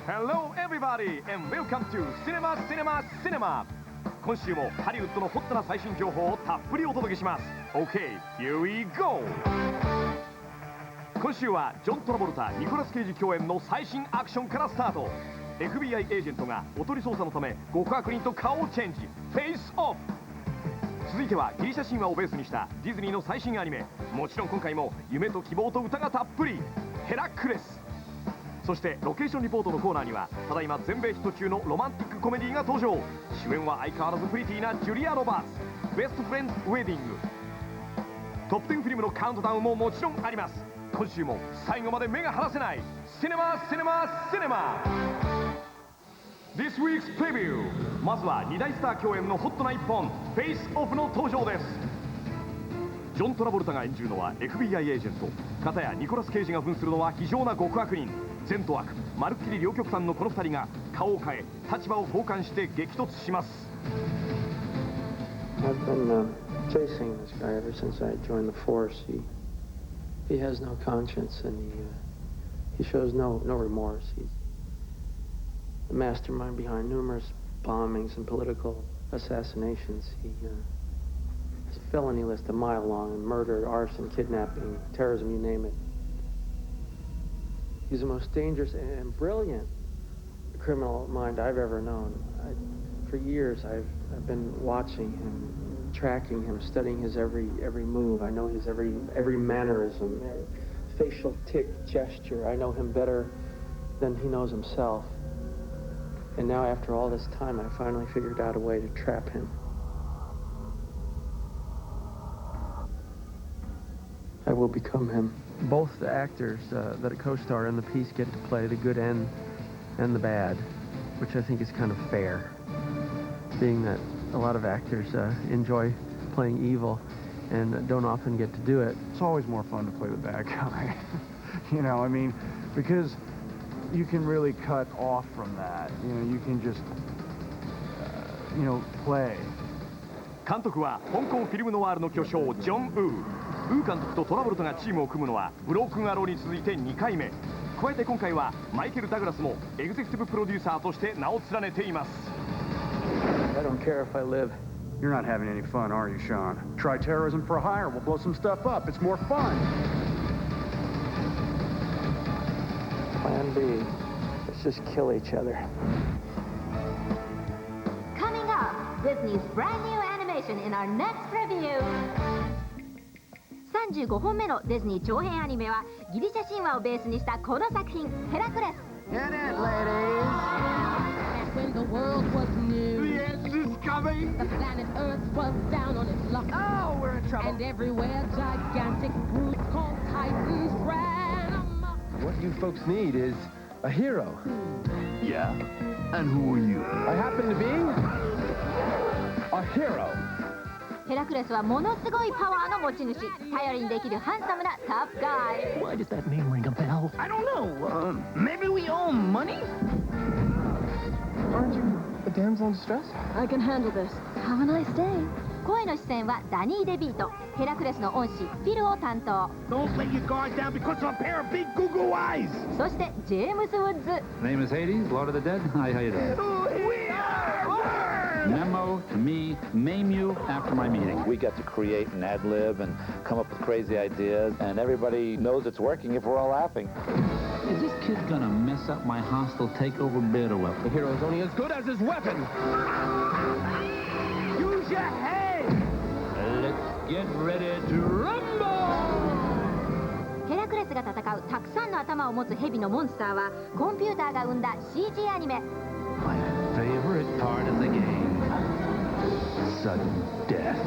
Hello everybody and welcome to Cinema Cinema Cinema 今週もハリウッドのホットな最新情報をたっぷりお届けします。 OK, here we go! 今週はジョン・トラボルタ、ニコラス・ケイジ共演の最新アクションからスタート。 FBI エージェントがおとり捜査のため極悪人と顔をチェンジ、フェイスオフ。続いてはギリシャ神話をベースにしたディズニーの最新アニメ。もちろん今回も夢と希望と歌がたっぷり、ヘラクレス。そしてロケーションリポートのコーナーにはただいま全米ヒット中のロマンティックコメディが登場。主演は相変わらずプリティなジュリア・ロバーツ。ベストフレンズ・ウェディング。トップ10フィルムのカウントダウンももちろんあります。今週も最後まで目が離せないシネマシネマシネマ This week's preview。 まずは2大スター共演のホットな一本、フェイスオフの登場です。ジョン・トラボルタが演じるのは FBI エージェント、片やニコラス・ケイジが扮するのは非情な極悪人。善と悪、まるっきり両極端のこの2人が顔を変え立場を交換して激突します。 I've been chasing this guy ever since I joined the force. He has no conscience and he shows no remorse. He's the mastermind behind numerous bombings and political assassinations. He has a felony list a mile long, and murder, arson, kidnapping, terrorism, you name it. He's the most dangerous and brilliant criminal mind I've ever known. For years, I've been watching him, tracking him, studying his every move. I know his every mannerism, facial tick, gesture. I know him better than he knows himself. And now, after all this time, I finally figured out a way to trap him. I will become him. Both the actors that co-star in the piece get to play the good and the bad, which I think is kind of fair, being that a lot of actors enjoy playing evil and don't often get to do it. It's always more fun to play the bad guy. You know, I mean, because you can really cut off from that. You know, you can just, play. 監督は香港フィルムノワールの巨匠ジョン・ウー。ウー監督とトラボルタがチームを組むのはブロークンアローに続いて2回目。加えて今回はマイケル・ダグラスもエグゼクティブプロデューサーとして名を連ねています。 I don't care if I live. You're not having any fun, are you, Sean? Try terrorism for hire. We'll blow some stuff up. It's more fun. Plan B. Let's just kill each other. Coming up, Disney's brand new animation in our next review. 35本目のディズニー長編アニメはギリシャ神話をベースにしたこの作品、ヘラクレス。 Get it, ladies! Back when the world was new, The end is coming! the planet Earth was down on its luck. Oh, we're in trouble! And everywhere gigantic brutes called Titans ran amok. What you folks need is a hero. Yeah? And who are you? I happen to be a hero. ヘラクレスはものすごいパワーの持ち主、頼りにできるハンサムなタフガイ。 Why does that name ring a bell? I don't know. Maybe we owe him money? Aren't you a damsel in distress? I can handle this. Have a nice day. 声の出演はダニー・デビート、ヘラクレスの恩師フィルを担当。 Don't let your guard down because of a pair of big goo-goo eyes! そしてジェームズ・ウッズ。 Name is Hades, Lord of the Dead. Hi, how you doing? We are worms! Memo to me, maim you after my meeting. We get to create and ad-lib and come up with crazy ideas, and everybody knows it's working if we're all laughing. Is this kid gonna mess up my hostile takeover bid or what? The hero is only as good as his weapon. Use your head! Let's get ready to rumble! ヘラクレスが戦うたくさんの頭を持つヘビのモンスターはコンピューターが生んだ CG アニメ。 My favorite part of the game. Sudden death.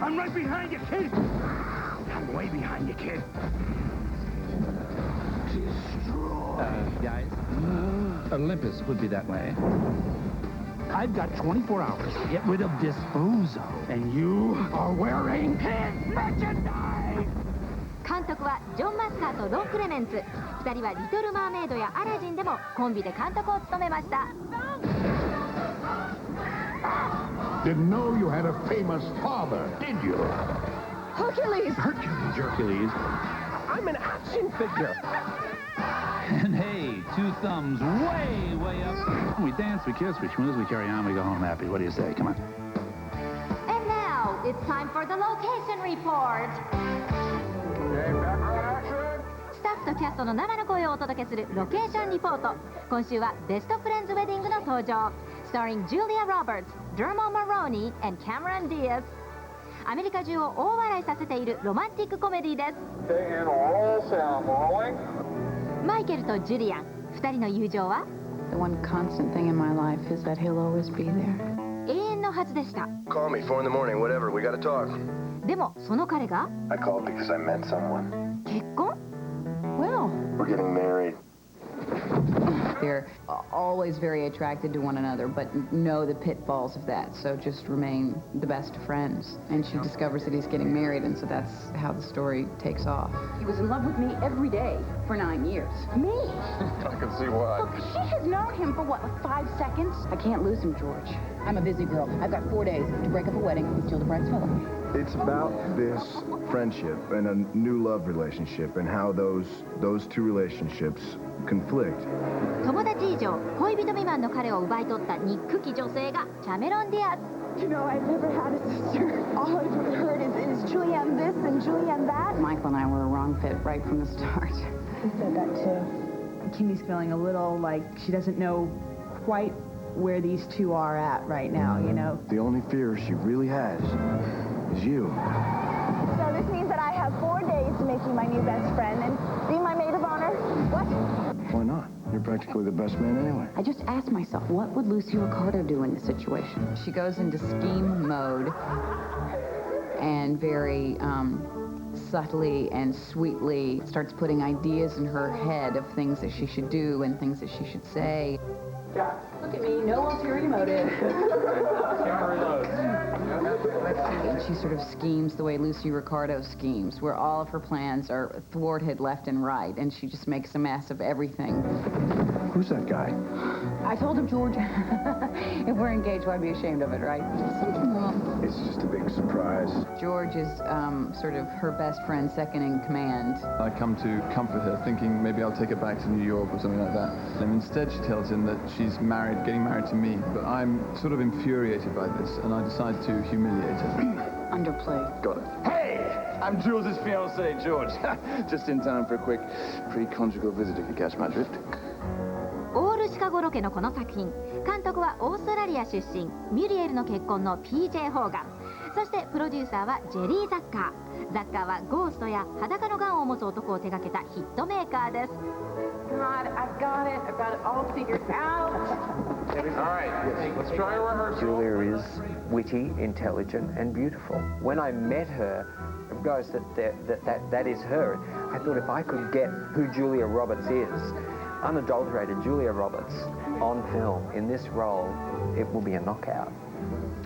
I'm right behind you, kid! I'm way behind you, kid. Guys, Olympus would be that way. I've got 24 hours to get rid of this bozo. And you are wearing his merchandise! 監督はジョン・マスカーとロン・クレメンツ。2人はリトル・マーメイドやアラジンでもコンビで監督を務めました。 Didn't know you had a famous father, did you? Hercules! Hercules. I'm an action figure. And hey, 2 thumbs way, way up. We dance, we kiss, we schmooze, we carry on, we go home happy. What do you say? Come on. And now it's time for the location report. スタッフとキャストの生の声をお届けするロケーションリポート。今週はベストフレンズウェディングの登場。Starring Julia Roberts, Dermot Mulroney, and Cameron Diaz。アメリカ中を大笑いさせているロマンティックコメディです。マイケルとジュリアン、2人の友情は The one constant thing in my life is that he'll always be there. 永遠のはずでした。Call me 4 in the morning, whatever. We gotta talk. でもその彼が I called because I met someone. 結婚 Well, We're getting married. they're always very attracted to one another, but know the pitfalls of that, so just remain the best of friends. And she discovers that he's getting married, and so that's how the story takes off. He was in love with me every day for 9 years. Me? I can see why. Look, she has known him for, what, 5 seconds? I can't lose him, George. I'm a busy girl. I've got 4 days to break up a wedding and steal the bride's pillow. It's about this friendship and a new love relationship and how those 2 relationships conflict. 友達以上恋人未満の彼を奪い取った憎き女性がキャメロン・ディアス。 You know, I've never had a sister. All I've heard is Julianne this and Julianne that. Michael and I were a wrong fit right from the start. He said that too. Kimmy's feeling a little like she doesn't know quite where these two are at right now, you know. The only fear she really has is you. So this means that I have 4 days to make you my new best friend and be my maid of honor? What? Why not? You're practically the best man anyway. I just asked myself, what would Lucy Ricardo do in this situation? She goes into scheme mode and very subtly and sweetly starts putting ideas in her head of things that she should do and things that she should say. Look at me, no ulterior motive. And she sort of schemes the way Lucy Ricardo schemes, where all of her plans are thwarted left and right, and she just makes a mess of everything. Who's that guy? I told him, George, if we're engaged, why be ashamed of it, right? Something wrong. It's just a big surprise. George is sort of her best friend, second in command. I come to comfort her, thinking maybe I'll take her back to New York or something like that. And instead she tells him that she's married, getting married to me. But I'm sort of infuriated by this, and I decide to humiliate her. Underplay. Got it. Hey! I'm Jules' fiancé, George. Just in time for a quick pre-conjugal visit, if you catch my drift. オールシカゴロケのこの作品、監督はオーストラリア出身、ミュリエルの結婚の PJ ホーガン、そしてプロデューサーはジェリー・ザッカー。ザッカーはゴーストや裸のガンを持つ男を手掛けたヒットメーカーです。 God, I've got it all figured out. All right, let's try a rehearsal. Julia is witty, intelligent, and beautiful. When I met her, I realized that is her. I thought if I could get who Julia Roberts is, unadulterated Julia Roberts, on film in this role, it will be a knockout.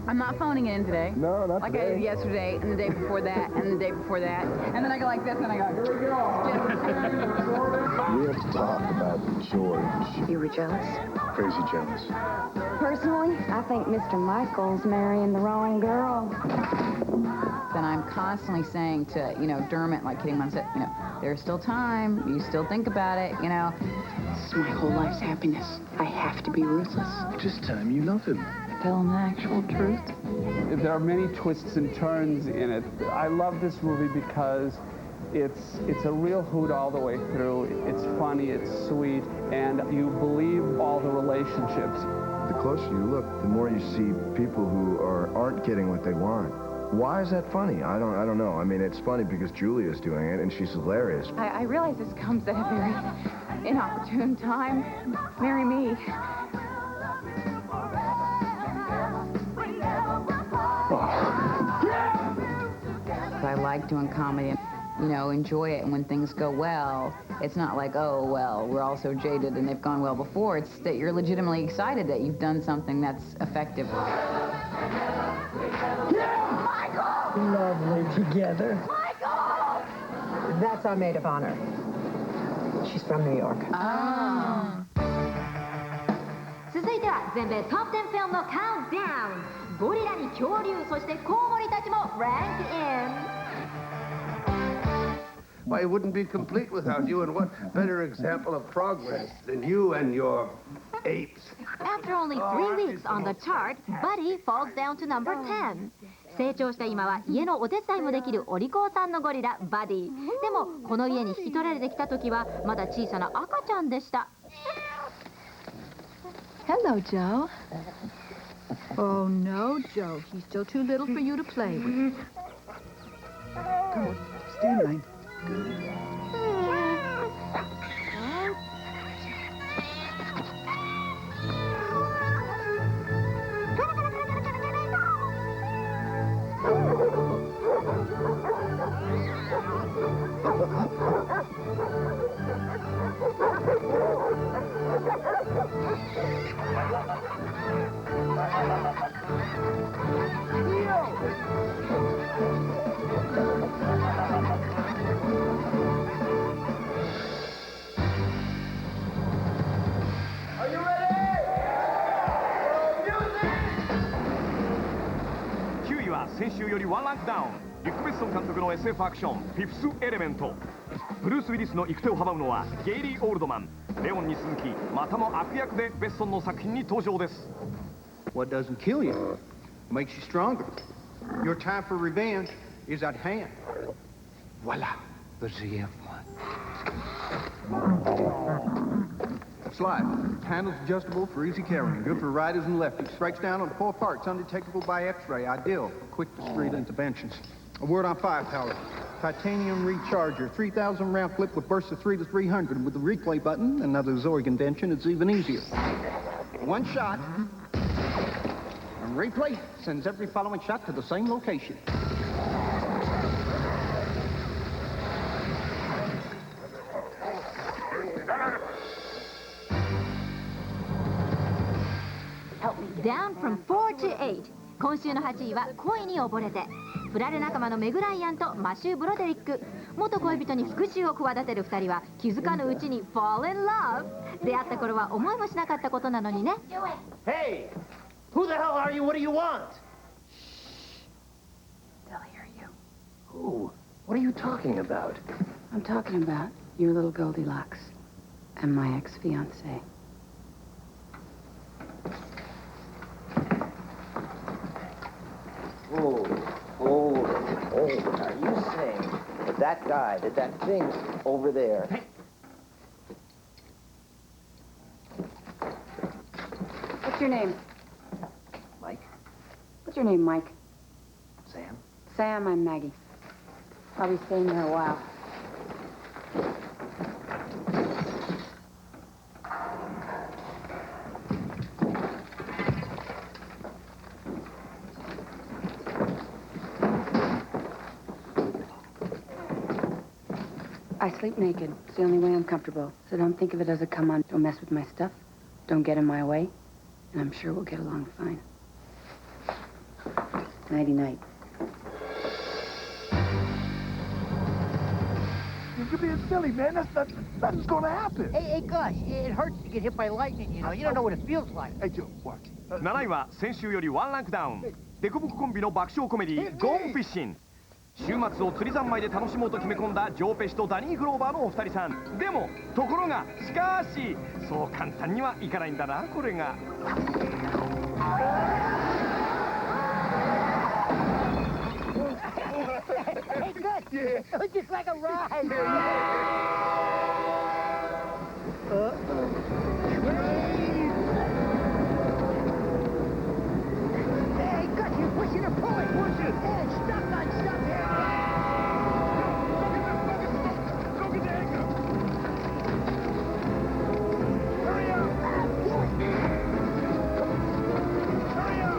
I'm not phoning it in today. No, not like today. I did yesterday, and the day before that, and the day before that. And then I go like this, and I go, here we go. We have to talk about George. You were jealous? Crazy jealous. Personally, I think Mr. Michael's marrying the wrong girl. Then I'm constantly saying to, Dermot, like kidding myself, there's still time. You still think about it, This is my whole life's happiness. I have to be ruthless. Just tell him you love him. Tell him the actual truth. There are many twists and turns in it. I love this movie because it's a real hoot all the way through. It's funny, it's sweet, and you believe all the relationships. The closer you look, the more you see people who aren't getting what they want. Why is that funny? I don't know. I mean, it's funny because Julia's doing it, and she's hilarious. I realize this comes at a very inopportune time. Marry me. I like doing comedy, enjoy it, and when things go well, it's not like, oh, well, we're all so jaded and they've gone well before. It's that you're legitimately excited that you've done something that's effective. Lovely together. Michael! That's our maid of honor. She's from New York. 続いては全米トップ10フィルムのカウントダウン。ゴリラに恐竜、そしてコウモリたちもランクイン。Why, it wouldn't be complete without you, and what better example of progress than you and your apes? After only 3 weeks on the chart, Buddy falls down to number 10. 成長した今は家のお手伝いもできるお利口さんのゴリラ、バディ。でも、この家に引き取られてきた時はまだ小さな赤ちゃんでした。Hello, Joe. Oh, no, Joe. He's still too little for you to play with. Come on, stay in line. Are you ready? 9位は先週より1ランクダウン、リュック・ベッソン監督の SF アクション「フィフス・エレメント」。ブルース・ウィリスの行く手を阻むのはゲイリー・オールドマン。レオンに続きまたも悪役でベッソンの作品に登場です。 What doesn't kill you makes you stronger. Your time for revenge is at hand. Voila, the ZF-1. Slide. Handles adjustable for easy carrying. Good for riders and lefties. Strikes down on 4 parts, undetectable by X-ray. Ideal for quick, discreet interventions. A word on firepower. Titanium recharger. 3,000 round clip with bursts of 3 to 300. With the replay button, another Zorg invention, it's even easier. One shot. And replay sends every following shot to the same location. Down from 4 to 8. 今週の8位は恋に溺れて。プラレ仲間のメグライアンとマシュー・ブロデリック。元恋人に復讐を企てる2人は気づかぬうちに fall in love。出会った頃は思いもしなかったことなのにね。Hey! Who the hell are you? What do you want? They'll hear you. Who? What are you talking about? I'm talking about your little Goldilocks and my ex-fiancé. Oh, are you saying that guy, that thing over there? What's your name? Mike? What's your name, Mike? Sam? Sam, I'm Maggie. I'll be staying here a while. I sleep naked. It's the only way I'm comfortable. So don't think of it as a come on. Don't mess with my stuff. Don't get in my way. And I'm sure we'll get along fine. Nighty-night. You're being silly, man. Nothing's gonna happen. Hey, gosh, it hurts to get hit by lightning, you know. You don't know what it feels like. Hey, Joe, watch. 7位は先週より1ランクダウン、デコボココンビの爆笑コメディゴーンフィッシン。週末を釣り三昧で楽しもうと決め込んだジョーペシとダニー・グローバーのお二人さん。でもところがしかしそう簡単にはいかないんだなこれが。Hey, good. Yeah. It was just like a ride. Hey, good. You're pushing or pulling. Push it. Hey, stop on stuff here. Go get the anchor. Hurry up. Hurry up.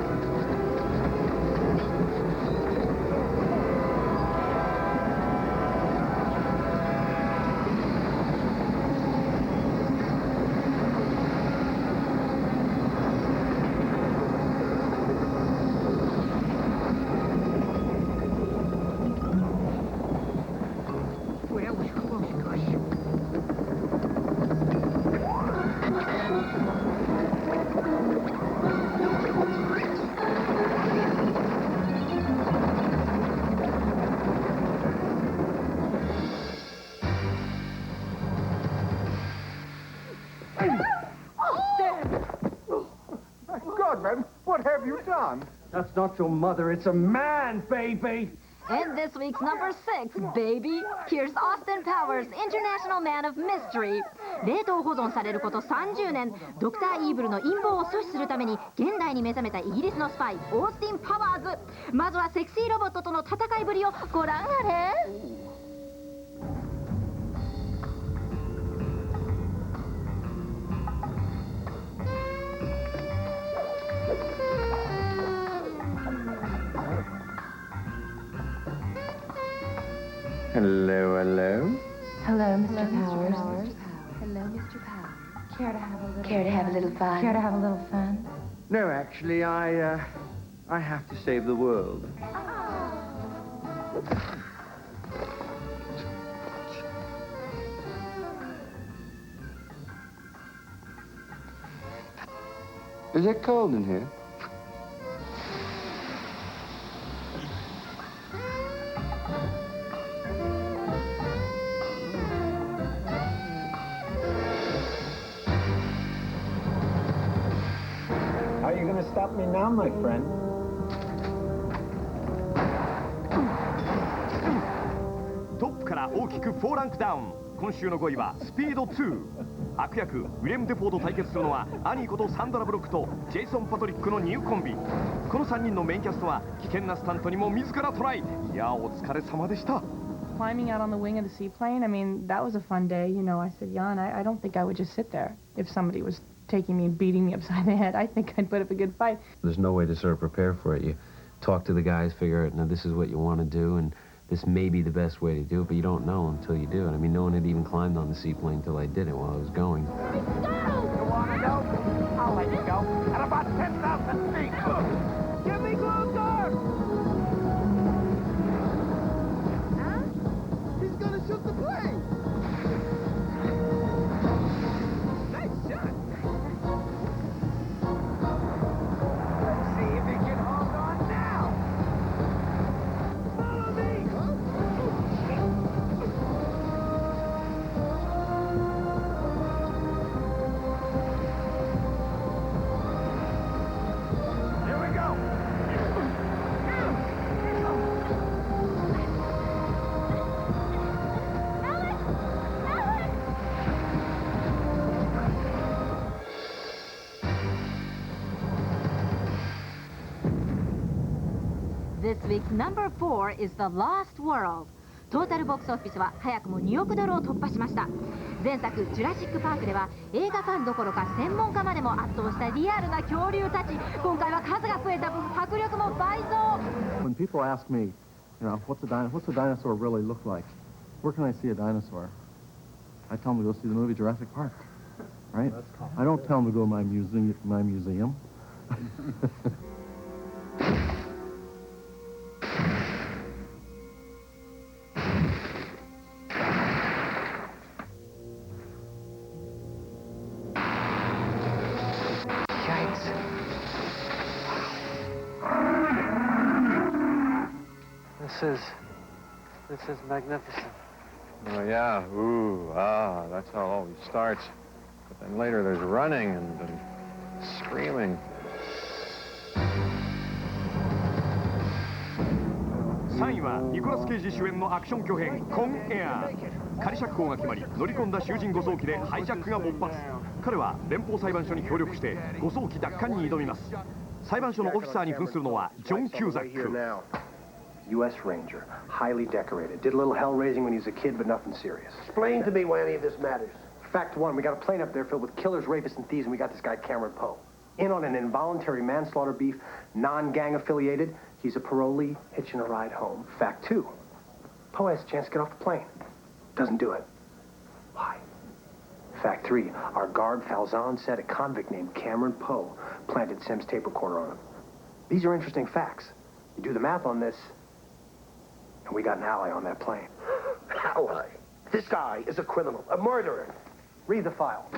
have you done? That's not your mother, it's a man, baby! And this week's number 6, baby. Here's Austin Powers, International Man of Mystery. 冷凍保存されること30年、ドクター・イーブルの陰謀を阻止するために現代に目覚めたイギリスのスパイ、オースティン・パワーズ。まずはセクシーロボットとの戦いぶりをご覧あれ。Hello, hello. Hello, Mr. Powers. Hello, Mr. Powers. Care to have a little fun? Care to have a little fun? No, actually, I have to save the world. Is it cold in here? How are you going to stop me now, my friend? トップから大きく4ランクダウン。今週の5位はスピード2。悪役ウィレム・デフォーと対決するのはアニーことサンドラ・ブロックとジェイソン・パトリックのニューコンビ。この3人のメインキャストは危険なスタントにも自らトライ。いやお疲れ様でした。Climbing out on the wing of the seaplane, I mean, that was a fun day. You know, I said, Jan, I don't think I would just sit there if somebody was taking me and beating me upside the head. I think I'd put up a good fight. There's no way to sort of prepare for it. You talk to the guys, figure out, now this is what you want to do, and this may be the best way to do it, but you don't know until you do it. I mean, no one had even climbed on the seaplane until I did it while I was going. You want to go? I'll let you go. At about 10,000 feet. Give me good guard! Huh? He's gonna shoot the plane! Nice shot! Let's see if he can hold on now! Follow me! Here we go! This week's number 4 is The Lost World. トータルボックスオフィスは早くも2億ドルを突破しました。前作ジュラシック・パークでは映画ファンどころか専門家までも圧倒したリアルな恐竜たち。今回は数が増えた分迫力も倍増。 When people ask me, you know, what's a dinosaur really look like? Where can I see a dinosaur? I tell them to go see the movie Jurassic Park, right? I don't tell them to go to my museum. This is magnificent. Oh, yeah. Ooh, ah, that's how it always starts. But then later there's running and screaming. 3位はニコラス・ケイジ主演のアクション巨編コンエア。仮釈放が決まり乗り込んだ囚人護送機でハイジャックが勃発。彼は連邦裁判所に協力して護送機奪還に挑みます。裁判所のオフィサーに扮するのはジョン・キューザック。 U.S. Ranger, highly decorated. Did a little hell raising when he was a kid, but nothing serious. Explain to me why any of this matters. Fact one, we got a plane up there filled with killers, rapists, and thieves, and we got this guy Cameron Poe. In on an involuntary manslaughter beef, non-gang affiliated. He's a parolee hitching a ride home. Fact two, Poe has a chance to get off the plane. Doesn't do it. Why? Fact three, our guard Falzon said a convict named Cameron Poe planted Sim's tape recorder on him. These are interesting facts. You do the math on this, and we got an ally on that plane. Ally? This guy is a criminal, a murderer. Read the file.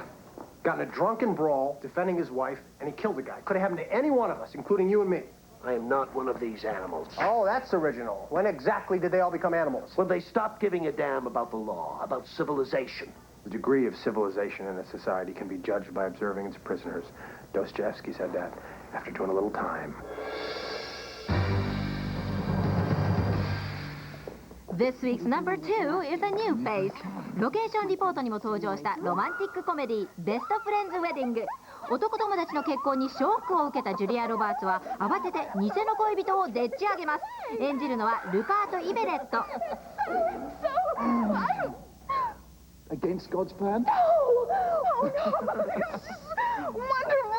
Got in a drunken brawl, defending his wife, and he killed a guy. Could have happened to any one of us, including you and me. I am not one of these animals. Oh, that's original. When exactly did they all become animals? When they stopped giving a damn about the law, about civilization. The degree of civilization in a society can be judged by observing its prisoners. Dostoevsky said that. after doing a little time. This week's number 2 is a new face. ロケーションリポートにも登場したロマンティックコメディベストフレンズウェディング。男友達の結婚にショックを受けたジュリア・ロバーツは慌てて偽の恋人をでっち上げます。演じるのはルパート・イベレット。Against God's plan? No! Oh, no! Wonderful!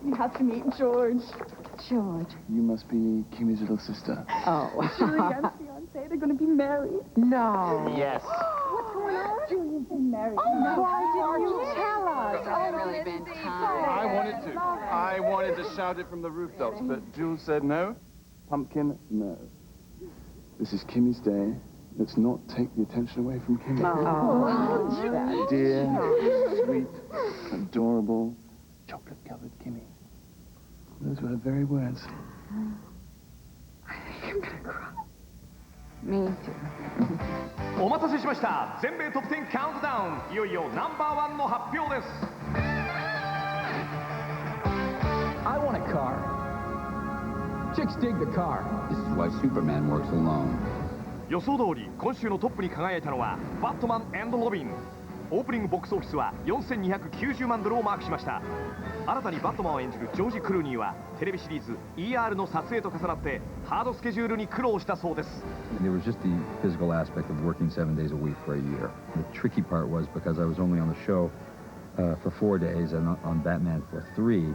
You have to meet George. George. You must be Kimmy's little sister. Oh. Julian's fiance, they're going to be married. No. Yes. What's going on? Julian's been married. Oh, why didn't you tell us? It's really been time. I wanted to shout it from the rooftops, but Jules said no. Pumpkin, no. This is Kimmy's day. Let's not take the attention away from Kimmy. Oh, Dear, sweet, adorable, chocolate-covered Kimmy. Those were her very words. I think I'm gonna cry. Me too. お待たせしました。全米トップ10カウントダウン。いよいよナンバー1の発表です。I want a car. Chicks dig the car. This is why Superman works alone. 予想通り今週のトップに輝いたのはバットマン&ロビン。オープニングボックスオフィスは4290万ドルをマークしました。新たにバットマンを演じるジョージ・クルーニーはテレビシリーズ ER の撮影と重なってハードスケジュールに苦労したそうです。There was just the physical aspect of working 7 days a week for a year. The tricky part was because I was only on the show for 4 days and on Batman for 3.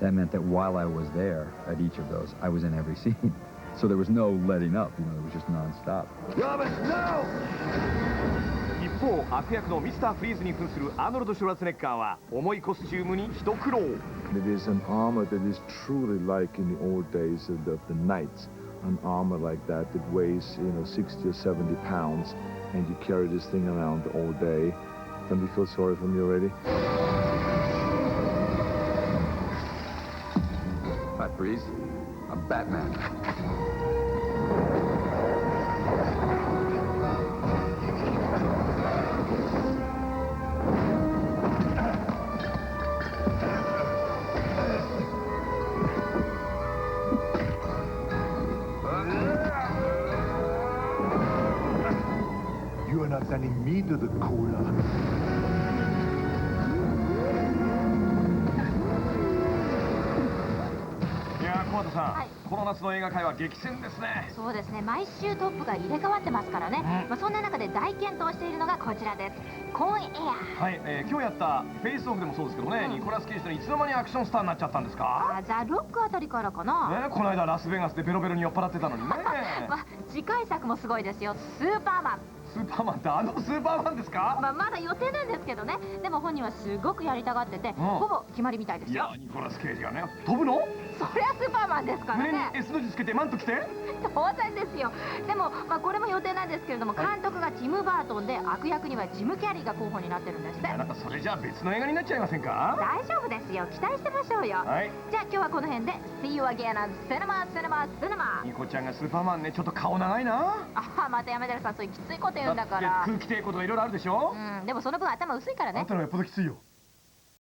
That meant that while I was there at each of those, I was in every scene. So there was no letting up, you know, it was just non-stop. Robert, no! 一方、悪役のミスターフリーズに扮するアーノルド・シュワルツェネッガーは重いコスチュームに一苦労。It is an armor that is truly like in the old days of the knights. An armor like that weighs, 60 or 70 pounds, and you carry this thing around all day. Don't you feel sorry for me already? Hi, Freeze. I'm Batman. You are not sending me to the cooler. 小畑さん、この夏の映画界は激戦ですね。そうですね、毎週トップが入れ替わってますからね。そんな中で大健闘しているのがこちらです。コーンエア。はい、今日やったフェイスオフでもそうですけどね、ニコラス・ケイジといつの間にアクションスターになっちゃったんですか？ザ・ロックあたりからかな。この間ラスベガスでベロベロに酔っ払ってたのにね。次回作もすごいですよ。スーパーマン。スーパーマンってあのスーパーマンですか？まだ予定なんですけどね。でも本人はすごくやりたがってて、ほぼ決まりみたいですよ。いや、ニコラス・ケイジがね、飛ぶの？そりゃスーパーマンですからね。胸に S の字つけてマント着て？当然ですよ。でもこれも予定なんですけれども、監督がティム・バートンで悪役にはジム・キャリーが候補になってるんですって。なんかそれじゃあ別の映画になっちゃいませんか？大丈夫ですよ。期待してましょうよ。じゃあ今日はこの辺で See you again on Cinema Cinema Cinema。ニコちゃんがスーパーマンね、ちょっと顔長いな。またやめてるさん、そういうきついこと言うんだから。空気抵抗とかいろいろあるでしょ。でもその分頭薄いからね。あんたのがよっぽどきついよ。